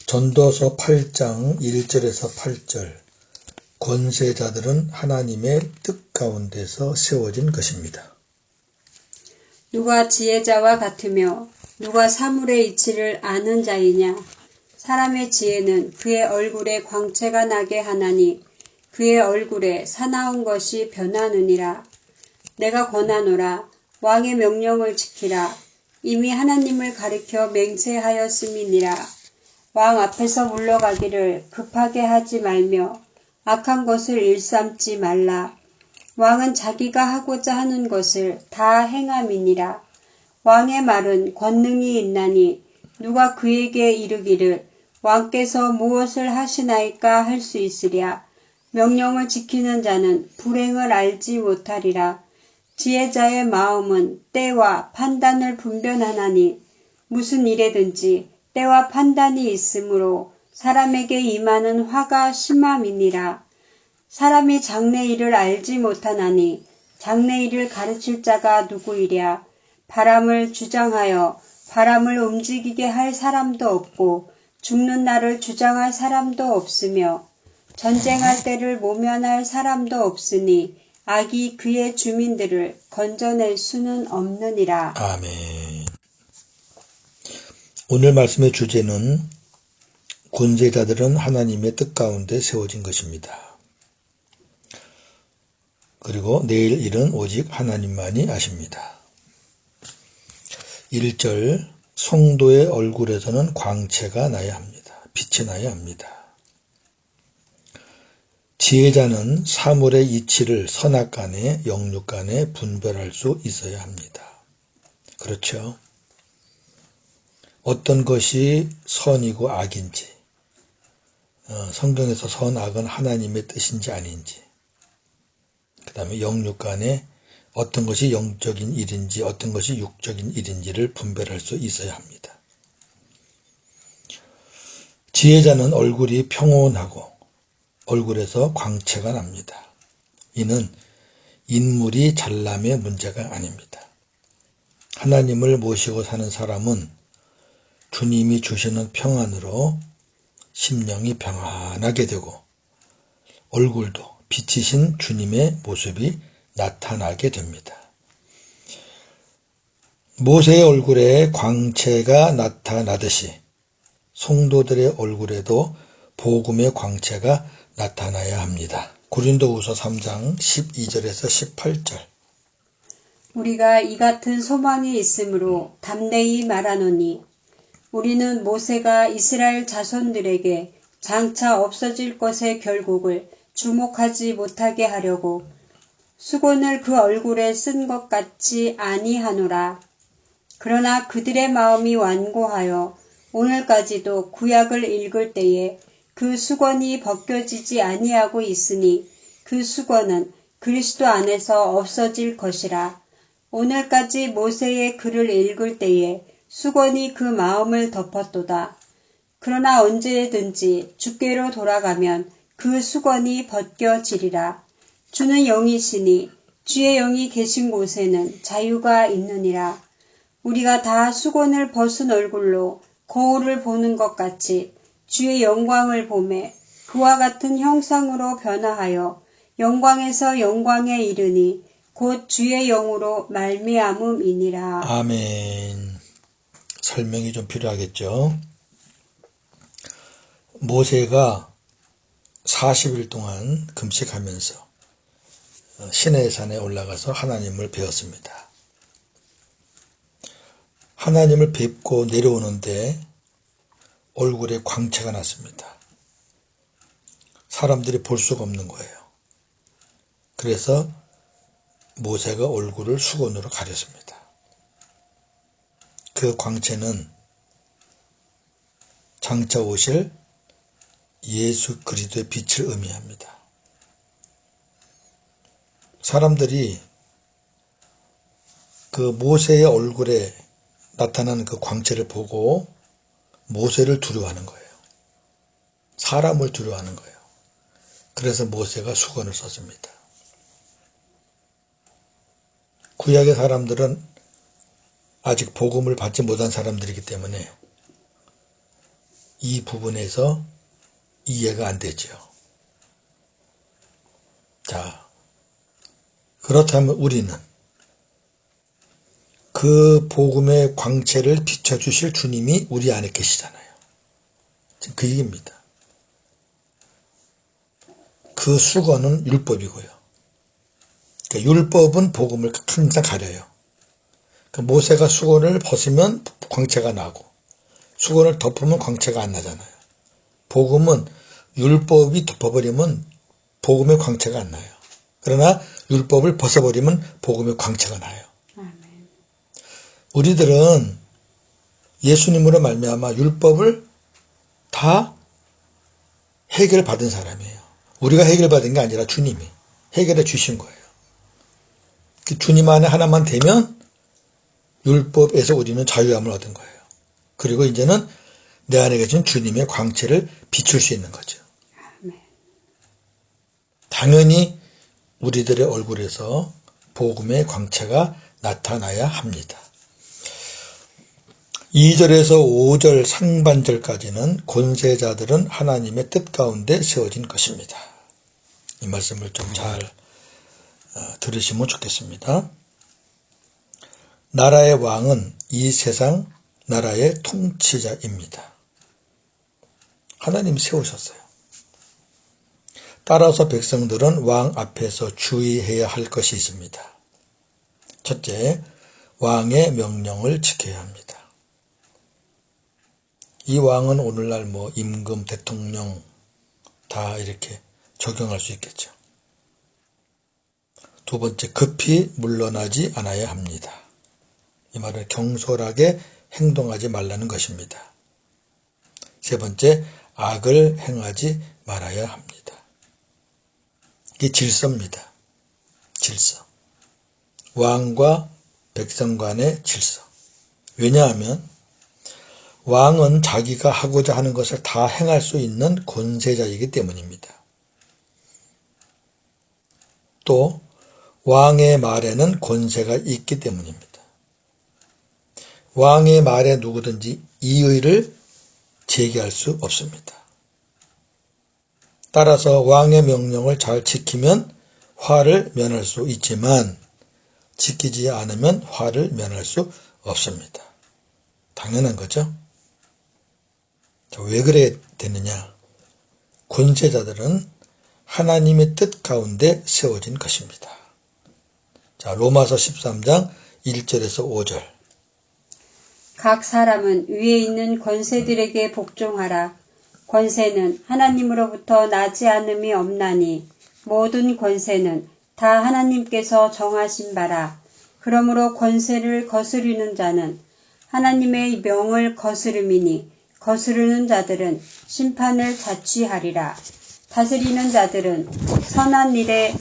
전도서 8장 1절에서 8절. 권세자들은 하나님의 뜻 가운데서 세워진 것입니다. 누가 지혜자와 같으며 누가 사물의 이치를 아는 자이냐. 사람의 지혜는 그의 얼굴에 광채가 나게 하나니 그의 얼굴에 사나운 것이 변하느니라. 내가 권하노라. 왕의 명령을 지키라. 이미 하나님을 가리켜 맹세하였음이니라. 왕 앞에서 물러가기를 급하게 하지 말며 악한 것을 일삼지 말라. 왕은 자기가 하고자 하는 것을 다 행함이니라. 왕의 말은 권능이 있나니 누가 그에게 이르기를 왕께서 무엇을 하시나이까 할 수 있으랴. 명령을 지키는 자는 불행을 알지 못하리라. 지혜자의 마음은 때와 판단을 분별하나니 무슨 일에든지 때와 판단이 있으므로 사람에게 임하는 화가 심함이니라. 사람이 장래일을 알지 못하나니 장래일을 가르칠 자가 누구이랴. 바람을 주장하여 바람을 움직이게 할 사람도 없고 죽는 날을 주장할 사람도 없으며 전쟁할 때를 모면할 사람도 없으니 악이 그의 주민들을 건져낼 수는 없느니라. 아멘. 오늘 말씀의 주제는 권세자들은 하나님의 뜻 가운데 세워진 것입니다. 그리고 내일 일은 오직 하나님만이 아십니다. 1절, 성도의 얼굴에서는 광채가 나야 합니다. 빛이 나야 합니다. 지혜자는 사물의 이치를 선악간에 영육간에 분별할 수 있어야 합니다. 그렇죠? 어떤 것이 선이고 악인지, 성경에서 선악은 하나님의 뜻인지 아닌지, 그 다음에 영육간에 어떤 것이 영적인 일인지 어떤 것이 육적인 일인지를 분별할 수 있어야 합니다. 지혜자는 얼굴이 평온하고 얼굴에서 광채가 납니다. 이는 인물이 잘남의 문제가 아닙니다. 하나님을 모시고 사는 사람은 주님이 주시는 평안으로 심령이 평안하게 되고 얼굴도 빛이신 주님의 모습이 나타나게 됩니다. 모세의 얼굴에 광채가 나타나듯이 성도들의 얼굴에도 복음의 광채가 나타나야 합니다. 고린도후서 3장 12절에서 18절. 우리가 이 같은 소망이 있으므로 담대히 말하노니 우리는 모세가 이스라엘 자손들에게 장차 없어질 것의 결국을 주목하지 못하게 하려고 수건을 그 얼굴에 쓴 것 같지 아니하노라. 그러나 그들의 마음이 완고하여 오늘까지도 구약을 읽을 때에 그 수건이 벗겨지지 아니하고 있으니 그 수건은 그리스도 안에서 없어질 것이라. 오늘까지 모세의 글을 읽을 때에 수건이 그 마음을 덮었도다. 그러나 언제든지 주께로 돌아가면 그 수건이 벗겨지리라. 주는 영이시니 주의 영이 계신 곳에는 자유가 있느니라. 우리가 다 수건을 벗은 얼굴로 거울을 보는 것 같이 주의 영광을 보매 그와 같은 형상으로 변화하여 영광에서 영광에 이르니 곧 주의 영으로 말미암음이니라. 아멘. 설명이 좀 필요하겠죠. 모세가 40일 동안 금식하면서 시내의 산에 올라가서 하나님을 배웠습니다. 하나님을 뵙고 내려오는데 얼굴에 광채가 났습니다. 사람들이 볼 수가 없는 거예요. 그래서 모세가 얼굴을 수건으로 가렸습니다. 그 광채는 장차 오실 예수 그리스도의 빛을 의미합니다. 사람들이 그 모세의 얼굴에 나타나는 그 광채를 보고 모세를 두려워하는 거예요. 사람을 두려워하는 거예요. 그래서 모세가 수건을 썼습니다. 구약의 사람들은 아직 복음을 받지 못한 사람들이기 때문에 이 부분에서 이해가 안 되죠. 자, 그렇다면 우리는 그 복음의 광채를 비춰주실 주님이 우리 안에 계시잖아요. 지금 그 얘기입니다. 그 수건은 율법이고요. 그러니까 율법은 복음을 항상 가려요. 그러니까 모세가 수건을 벗으면 광채가 나고 수건을 덮으면 광채가 안 나잖아요. 복음은 율법이 덮어버리면 복음의 광채가 안 나요. 그러나 율법을 벗어버리면 복음의 광채가 나요. 우리들은 예수님으로 말미암아 율법을 다 해결받은 사람이에요. 우리가 해결받은 게 아니라 주님이 해결해 주신 거예요. 주님 안에 하나만 되면 율법에서 우리는 자유함을 얻은 거예요. 그리고 이제는 내 안에 계신 주님의 광채를 비출 수 있는 거죠. 당연히 우리들의 얼굴에서 복음의 광채가 나타나야 합니다. 2절에서 5절 상반절까지는 권세자들은 하나님의 뜻 가운데 세워진 것입니다. 이 말씀을 좀 잘 들으시면 좋겠습니다. 나라의 왕은 이 세상 나라의 통치자입니다. 하나님이 세우셨어요. 따라서 백성들은 왕 앞에서 주의해야 할 것이 있습니다. 첫째, 왕의 명령을 지켜야 합니다. 이 왕은 오늘날 임금, 대통령 다 이렇게 적용할 수 있겠죠. 두 번째, 급히 물러나지 않아야 합니다. 이 말은 경솔하게 행동하지 말라는 것입니다. 세 번째, 악을 행하지 말아야 합니다. 이게 질서입니다. 질서. 왕과 백성 간의 질서. 왜냐하면 왕은 자기가 하고자 하는 것을 다 행할 수 있는 권세자이기 때문입니다. 또 왕의 말에는 권세가 있기 때문입니다. 왕의 말에 누구든지 이의를 제기할 수 없습니다. 따라서 왕의 명령을 잘 지키면 화를 면할 수 있지만 지키지 않으면 화를 면할 수 없습니다. 당연한 거죠. 왜 그래 되느냐? 권세자들은 하나님의 뜻 가운데 세워진 것입니다. 자, 로마서 13장 1절에서 5절. 각 사람은 위에 있는 권세들에게 복종하라. 권세는 하나님으로부터 나지 않음이 없나니 모든 권세는 다 하나님께서 정하신 바라. 그러므로 권세를 거스르는 자는 하나님의 명을 거스름이니 거스르는 자들은 심판을 자취하리라. 다스리는 자들은 선한 일에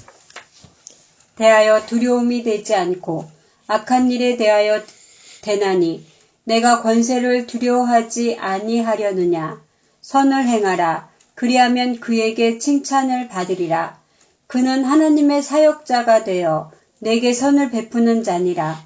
대하여 두려움이 되지 않고 악한 일에 대하여 되나니 내가 권세를 두려워하지 아니하려느냐. 선을 행하라. 그리하면 그에게 칭찬을 받으리라. 그는 하나님의 사역자가 되어 내게 선을 베푸는 자니라.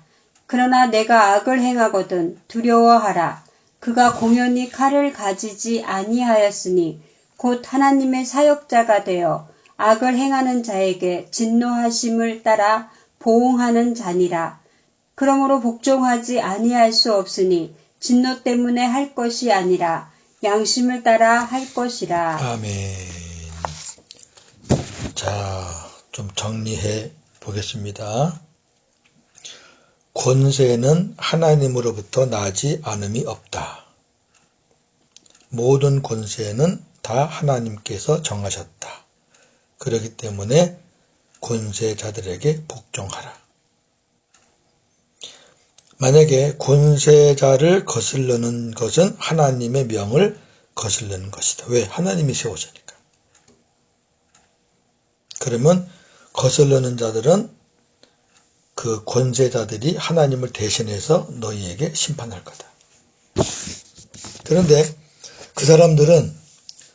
그러나 내가 악을 행하거든 두려워하라. 그가 공연히 칼을 가지지 아니하였으니 곧 하나님의 사역자가 되어 악을 행하는 자에게 진노하심을 따라 보응하는 자니라. 그러므로 복종하지 아니할 수 없으니 진노 때문에 할 것이 아니라 양심을 따라 할 것이라. 아멘. 자, 좀 정리해 보겠습니다. 권세는 하나님으로부터 나지 않음이 없다. 모든 권세는 다 하나님께서 정하셨다. 그렇기 때문에 권세자들에게 복종하라. 만약에 권세자를 거스르는 것은 하나님의 명을 거스르는 것이다. 왜? 하나님이 세우시니까. 그러면 거스르는 자들은 그 권세자들이 하나님을 대신해서 너희에게 심판할 거다. 그런데 그 사람들은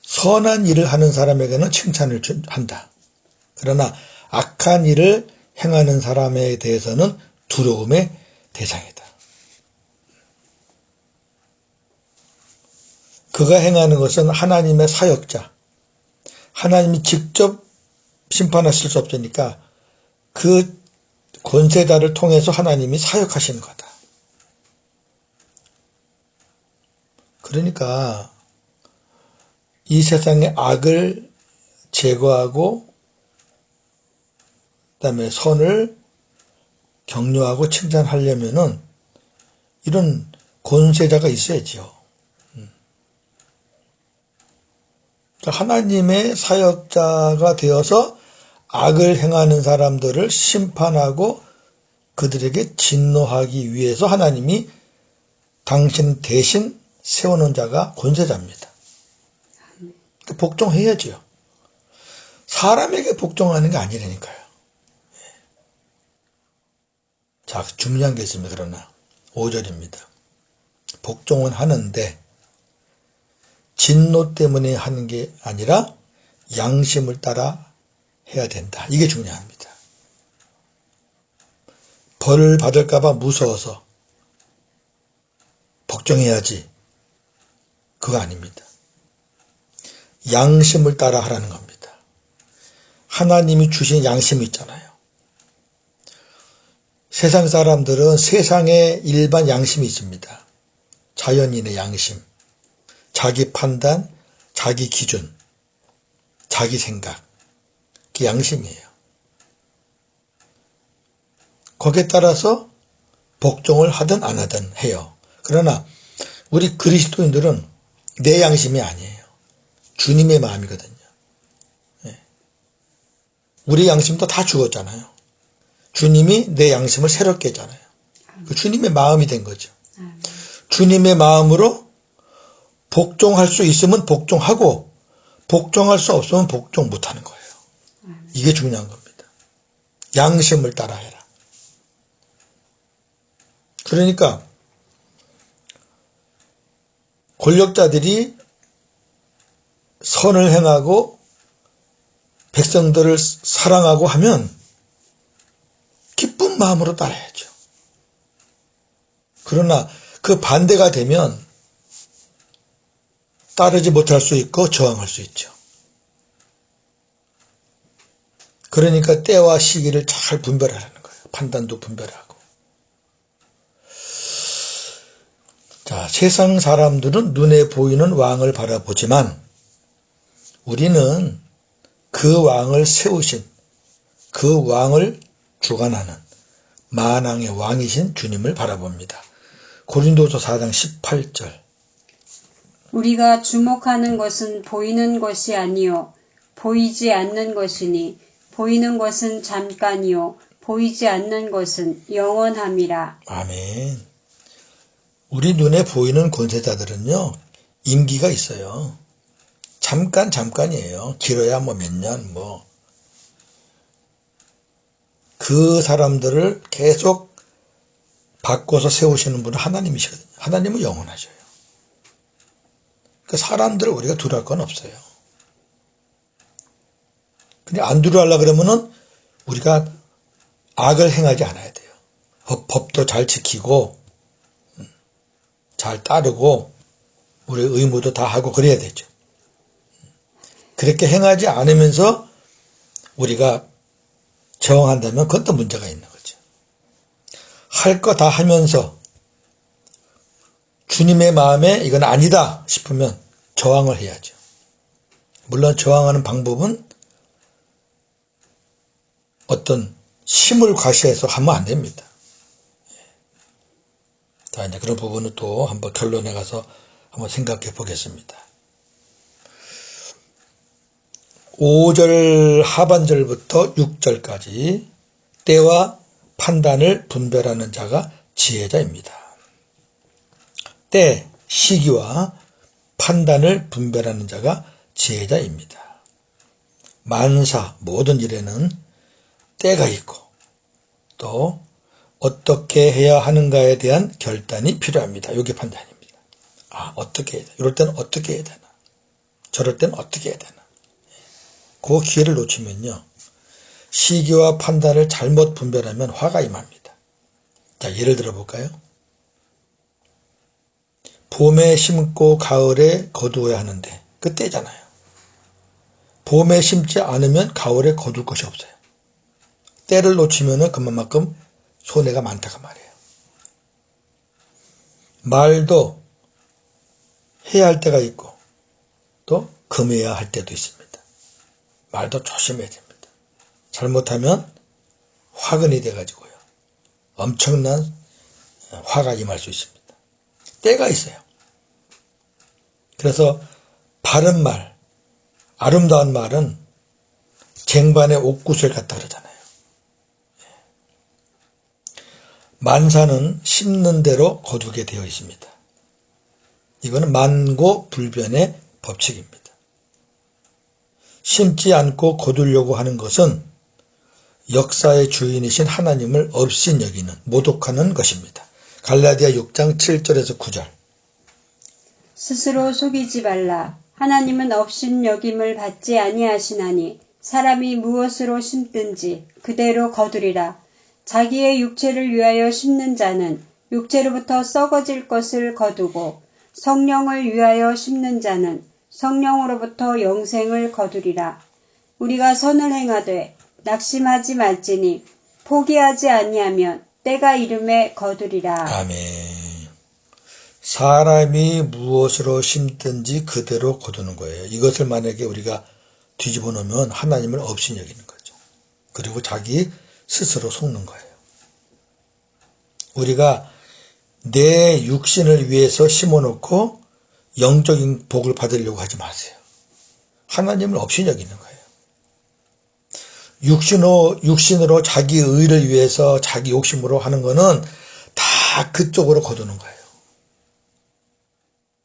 선한 일을 하는 사람에게는 칭찬을 한다. 그러나 악한 일을 행하는 사람에 대해서는 두려움의 대상이다. 그가 행하는 것은 하나님의 사역자, 하나님이 직접 심판하실 수 없으니까 그 권세자를 통해서 하나님이 사역하시는 거다. 그러니까 이 세상의 악을 제거하고 그다음에 선을 격려하고 칭찬하려면은 이런 권세자가 있어야죠. 하나님의 사역자가 되어서 악을 행하는 사람들을 심판하고 그들에게 진노하기 위해서 하나님이 당신 대신 세워놓은 자가 권세자입니다. 복종해야죠. 사람에게 복종하는 게 아니라니까요. 자, 중요한 게 있습니다. 그러나 5절입니다. 복종은 하는데 진노 때문에 하는 게 아니라 양심을 따라 해야 된다. 이게 중요합니다. 벌을 받을까 봐 무서워서 복종해야지. 그거 아닙니다. 양심을 따라 하라는 겁니다. 하나님이 주신 양심이 있잖아요. 세상 사람들은 세상에 일반 양심이 있습니다. 자연인의 양심, 자기 판단, 자기 기준, 자기 생각, 그게 양심이에요. 거기에 따라서 복종을 하든 안 하든 해요. 그러나 우리 그리스도인들은 내 양심이 아니에요. 주님의 마음이거든요. 우리 양심도 다 죽었잖아요. 주님이 내 양심을 새롭게 했잖아요. 그 주님의 마음이 된 거죠. 주님의 마음으로 복종할 수 있으면 복종하고 복종할 수 없으면 복종 못하는 거예요. 이게 중요한 겁니다. 양심을 따라해라. 그러니까 권력자들이 선을 행하고 백성들을 사랑하고 하면 기쁜 마음으로 따라야죠. 그러나 그 반대가 되면 따르지 못할 수 있고 저항할 수 있죠. 그러니까 때와 시기를 잘 분별하라는 거예요. 판단도 분별하고. 자, 세상 사람들은 눈에 보이는 왕을 바라보지만 우리는 그 왕을 세우신, 그 왕을 주관하는 만왕의 왕이신 주님을 바라봅니다. 고린도서 4장 18절. 우리가 주목하는 것은 보이는 것이 아니요 보이지 않는 것이니 보이는 것은 잠깐이요 보이지 않는 것은 영원함이라. 아멘. 우리 눈에 보이는 권세자들은요, 임기가 있어요. 잠깐이에요. 길어야 몇 년, 그 사람들을 계속 바꿔서 세우시는 분은 하나님이시거든요. 하나님은 영원하셔요. 그 사람들을 우리가 두려워할 건 없어요. 근데 안 두려워하려고 그러면은 우리가 악을 행하지 않아야 돼요. 법도 잘 지키고, 잘 따르고, 우리의 의무도 다 하고 그래야 되죠. 그렇게 행하지 않으면서 우리가 저항한다면 그것도 문제가 있는 거죠. 할 거 다 하면서 주님의 마음에 이건 아니다 싶으면 저항을 해야죠. 물론 저항하는 방법은 어떤 힘을 과시해서 하면 안 됩니다. 자, 이제 그런 부분은 또 한번 결론에 가서 한번 생각해 보겠습니다. 5절 하반절부터 6절까지 때와 판단을 분별하는 자가 지혜자입니다. 때, 시기와 판단을 분별하는 자가 지혜자입니다. 만사, 모든 일에는 때가 있고 또 어떻게 해야 하는가에 대한 결단이 필요합니다. 이게 판단입니다. 어떻게 해야 되나? 이럴 때는 어떻게 해야 되나? 저럴 때는 어떻게 해야 되나? 그 기회를 놓치면요, 시기와 판단을 잘못 분별하면 화가 임합니다. 자, 예를 들어 볼까요? 봄에 심고 가을에 거두어야 하는데 그 때잖아요. 봄에 심지 않으면 가을에 거둘 것이 없어요. 때를 놓치면 그만큼 손해가 많다고 말이에요. 말도 해야 할 때가 있고 또 금해야 할 때도 있습니다. 말도 조심해야 됩니다. 잘못하면 화근이 돼가지고요. 엄청난 화가 임할 수 있습니다. 때가 있어요. 그래서 바른 말, 아름다운 말은 쟁반에 옥구슬 같다 그러잖아요. 만사는 심는 대로 거두게 되어 있습니다. 이거는 만고불변의 법칙입니다. 심지 않고 거두려고 하는 것은 역사의 주인이신 하나님을 업신여기는 모독하는 것입니다. 갈라디아 6장 7절에서 9절. 스스로 속이지 말라. 하나님은 업신여김을 받지 아니하시나니 사람이 무엇으로 심든지 그대로 거두리라. 자기의 육체를 위하여 심는 자는 육체로부터 썩어질 것을 거두고 성령을 위하여 심는 자는 성령으로부터 영생을 거두리라. 우리가 선을 행하되 낙심하지 말지니 포기하지 아니하면 때가 이름에 거두리라. 아멘. 사람이 무엇으로 심든지 그대로 거두는 거예요. 이것을 만약에 우리가 뒤집어 놓으면 하나님을 없이 여기는 거죠. 그리고 자기 스스로 속는 거예요. 우리가 내 육신을 위해서 심어놓고 영적인 복을 받으려고 하지 마세요. 하나님을 없이 여기는 거예요. 육신으로 자기 의를 위해서 자기 욕심으로 하는 거는 다 그쪽으로 거두는 거예요.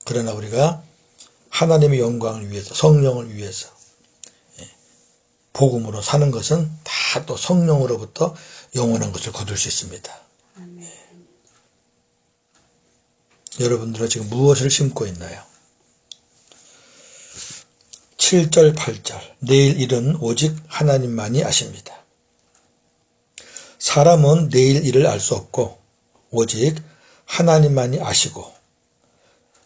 그러나 우리가 하나님의 영광을 위해서, 성령을 위해서 복음으로 사는 것은 다 또 성령으로부터 영원한 것을 거둘 수 있습니다. 아멘. 여러분들은 지금 무엇을 심고 있나요? 7절, 8절. 내일 일은 오직 하나님만이 아십니다. 사람은 내일 일을 알 수 없고 오직 하나님만이 아시고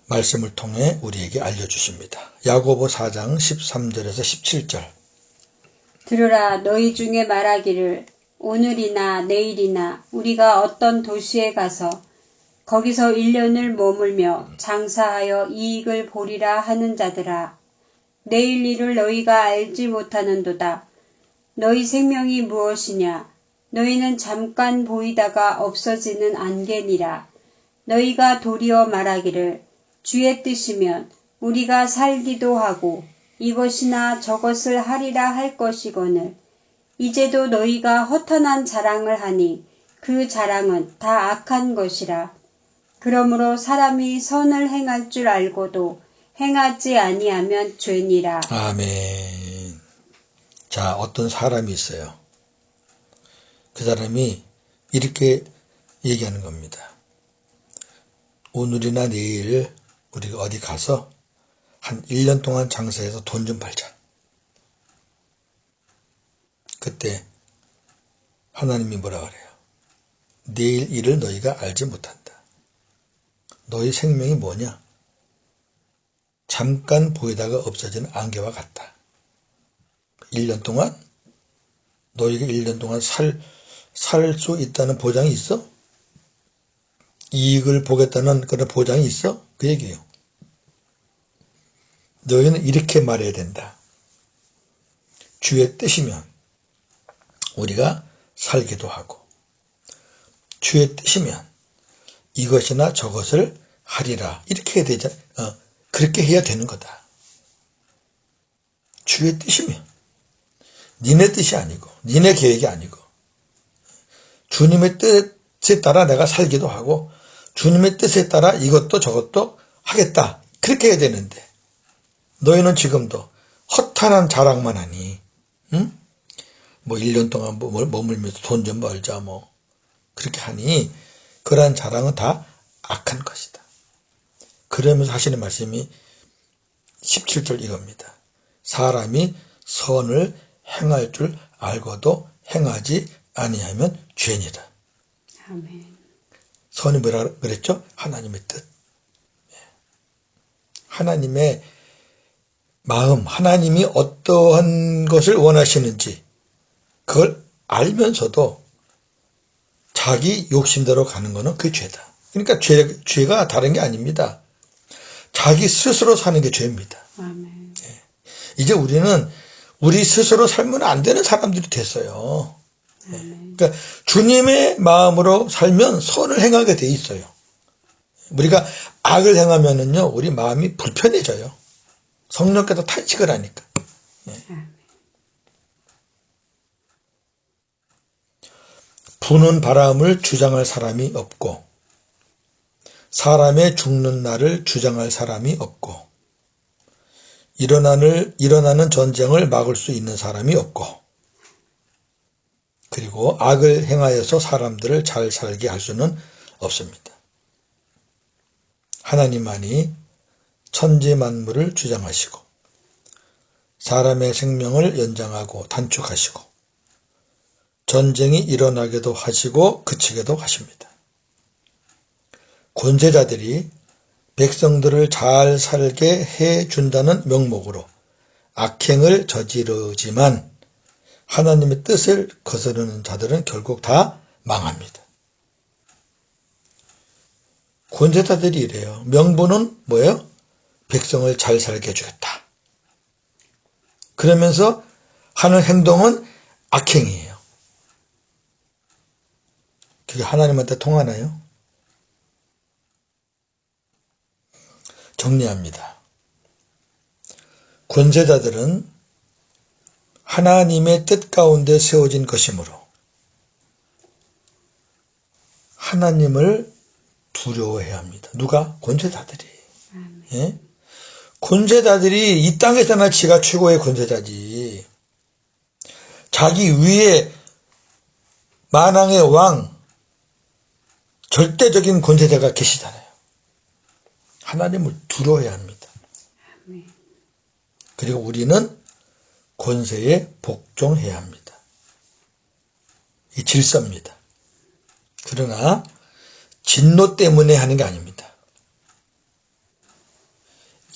말씀을 통해 우리에게 알려주십니다. 야고보 4장 13절에서 17절. 들으라. 너희 중에 말하기를 오늘이나 내일이나 우리가 어떤 도시에 가서 거기서 1년을 머물며 장사하여 이익을 보리라 하는 자들아. 내일 일을 너희가 알지 못하는도다. 너희 생명이 무엇이냐? 너희는 잠깐 보이다가 없어지는 안개니라. 너희가 도리어 말하기를 주의 뜻이면 우리가 살기도 하고 이것이나 저것을 하리라 할 것이거늘 이제도 너희가 허탄한 자랑을 하니 그 자랑은 다 악한 것이라. 그러므로 사람이 선을 행할 줄 알고도 행하지 아니하면 죄니라. 아멘. 자, 어떤 사람이 있어요. 그 사람이 이렇게 얘기하는 겁니다. 오늘이나 내일 우리가 어디 가서 한 1년 동안 장사해서 돈 좀 벌자. 그때 하나님이 뭐라 그래요? 내일 일을 너희가 알지 못한다. 너희 생명이 뭐냐? 잠깐 보이다가 없어지는 안개와 같다. 1년 동안? 너희가 1년 동안 살 수 있다는 보장이 있어? 이익을 보겠다는 그런 보장이 있어? 그 얘기예요. 너희는 이렇게 말해야 된다. 주의 뜻이면 우리가 살기도 하고 주의 뜻이면 이것이나 저것을 하리라. 이렇게 해야 되잖아. 그렇게 해야 되는 거다. 주의 뜻이면 니네 뜻이 아니고 니네 계획이 아니고 주님의 뜻에 따라 내가 살기도 하고 주님의 뜻에 따라 이것도 저것도 하겠다. 그렇게 해야 되는데 너희는 지금도 허탄한 자랑만 하니 응? 뭐 1년 동안 머물면서 돈 좀 벌자 뭐 그렇게 하니 그러한 자랑은 다 악한 것이다. 그러면서 하시는 말씀이 17절 이겁니다. 사람이 선을 행할 줄 알고도 행하지 아니하면 죄니라. 아멘. 선이 뭐라 그랬죠? 하나님의 뜻. 하나님의 마음, 하나님이 어떠한 것을 원하시는지 그걸 알면서도 자기 욕심대로 가는 거는 그게 죄다. 그러니까 죄가 다른 게 아닙니다. 자기 스스로 사는 게 죄입니다. 아멘. 이제 우리는 우리 스스로 살면 안 되는 사람들이 됐어요. 그러니까 주님의 마음으로 살면 선을 행하게 돼 있어요. 우리가 악을 행하면은요, 우리 마음이 불편해져요. 성령께서 탄식을 하니까. 부는 바람을 주장할 사람이 없고, 사람의 죽는 날을 주장할 사람이 없고, 일어나는 전쟁을 막을 수 있는 사람이 없고, 그리고 악을 행하여서 사람들을 잘 살게 할 수는 없습니다. 하나님만이 천지 만물을 주장하시고 사람의 생명을 연장하고 단축하시고 전쟁이 일어나게도 하시고 그치게도 하십니다. 권세자들이 백성들을 잘 살게 해준다는 명목으로 악행을 저지르지만 하나님의 뜻을 거스르는 자들은 결국 다 망합니다. 권세자들이 이래요. 명분은 뭐예요? 백성을 잘 살게 해주겠다. 그러면서 하는 행동은 악행이에요. 그게 하나님한테 통하나요? 정리합니다. 권세자들은 하나님의 뜻 가운데 세워진 것이므로 하나님을 두려워해야 합니다. 누가? 권세자들이. 예? 권세자들이 이 땅에서나 지가 최고의 권세자지. 자기 위에 만왕의 왕, 절대적인 권세자가 계시잖아요. 하나님을 두려워해야 합니다. 그리고 우리는 권세에 복종해야 합니다. 이 질서입니다. 그러나 진노 때문에 하는 게 아닙니다.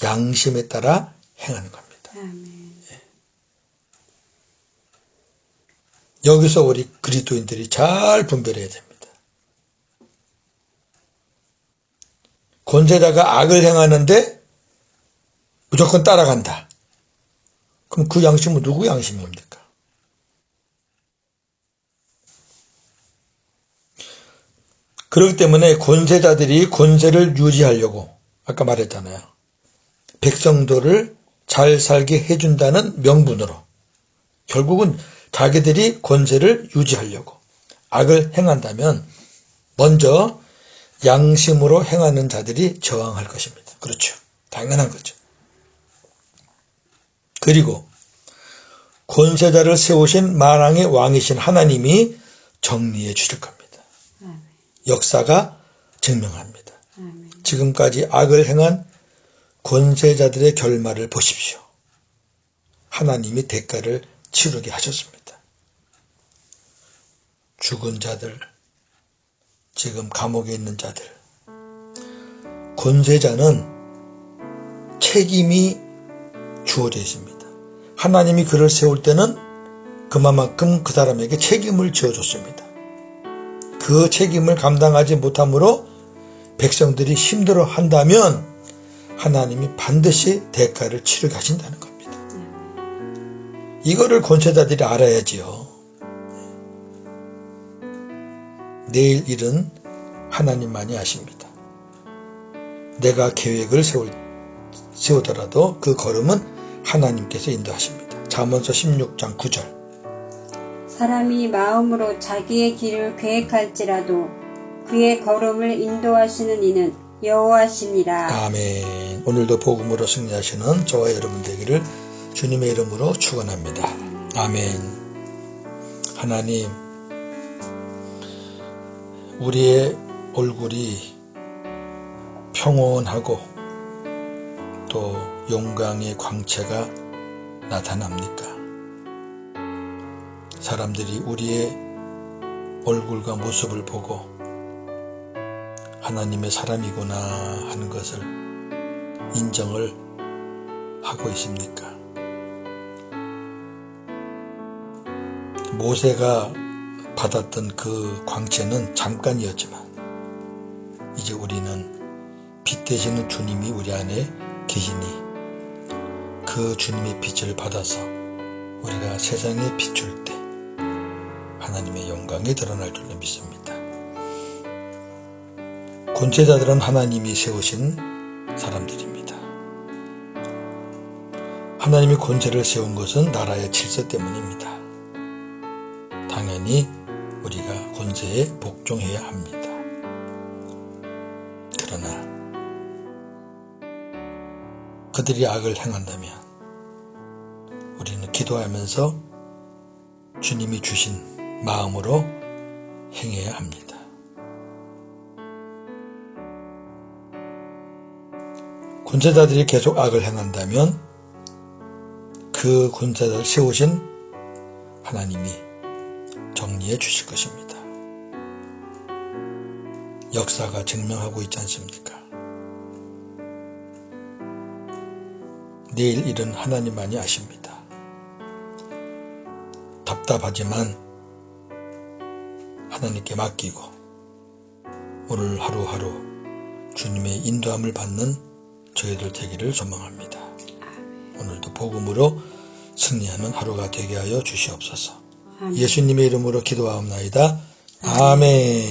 양심에 따라 행하는 겁니다. 예. 여기서 우리 그리스도인들이 잘 분별해야 됩니다. 권세자가 악을 행하는데 무조건 따라간다. 그럼 그 양심은 누구 양심입니까? 그렇기 때문에 권세자들이 권세를 유지하려고 아까 말했잖아요. 백성들을 잘 살게 해준다는 명분으로 결국은 자기들이 권세를 유지하려고 악을 행한다면 먼저 양심으로 행하는 자들이 저항할 것입니다. 그렇죠. 당연한 거죠. 그리고 권세자를 세우신 만왕의 왕이신 하나님이 정리해 주실 겁니다. 역사가 증명합니다. 지금까지 악을 행한 권세자들의 결말을 보십시오. 하나님이 대가를 치르게 하셨습니다. 죽은 자들, 지금 감옥에 있는 자들, 권세자는 책임이 주어져 있습니다. 하나님이 그를 세울 때는 그만큼 그 사람에게 책임을 지어줬습니다. 그 책임을 감당하지 못함으로 백성들이 힘들어한다면 하나님이 반드시 대가를 치르게 하신다는 겁니다. 이거를 권세자들이 알아야지요. 내일 일은 하나님만이 아십니다. 내가 계획을 세우더라도 그 걸음은 하나님께서 인도하십니다. 잠언서 16장 9절. 사람이 마음으로 자기의 길을 계획할지라도 그의 걸음을 인도하시는 이는 여호와시니라. 아멘. 오늘도 복음으로 승리하시는 저와 여러분 되기를 주님의 이름으로 축원합니다. 아멘. 하나님, 우리의 얼굴이 평온하고 또 영광의 광채가 나타납니까? 사람들이 우리의 얼굴과 모습을 보고 하나님의 사람이구나 하는 것을 인정을 하고 있습니까? 모세가 받았던 그 광채는 잠깐이었지만 이제 우리는 빛 되시는 주님이 우리 안에 계시니 그 주님의 빛을 받아서 우리가 세상에 비출 때 하나님의 영광이 드러날 줄로 믿습니다. 권세자들은 하나님이 세우신 사람들입니다. 하나님이 권세를 세운 것은 나라의 질서 때문입니다. 당연히 우리가 권세에 복종해야 합니다. 그러나 그들이 악을 행한다면 우리는 기도하면서 주님이 주신 마음으로 행해야 합니다. 권세자들이 계속 악을 행한다면 그 권세자를 세우신 하나님이 정리해 주실 것입니다. 역사가 증명하고 있지 않습니까? 내일 일은 하나님만이 아십니다. 답답하지만 하나님께 맡기고 오늘 하루하루 주님의 인도함을 받는 저희들 되기를 소망합니다. 오늘도 복음으로 승리하는 하루가 되게 하여 주시옵소서. 예수님의 이름으로 기도하옵나이다. 아멘.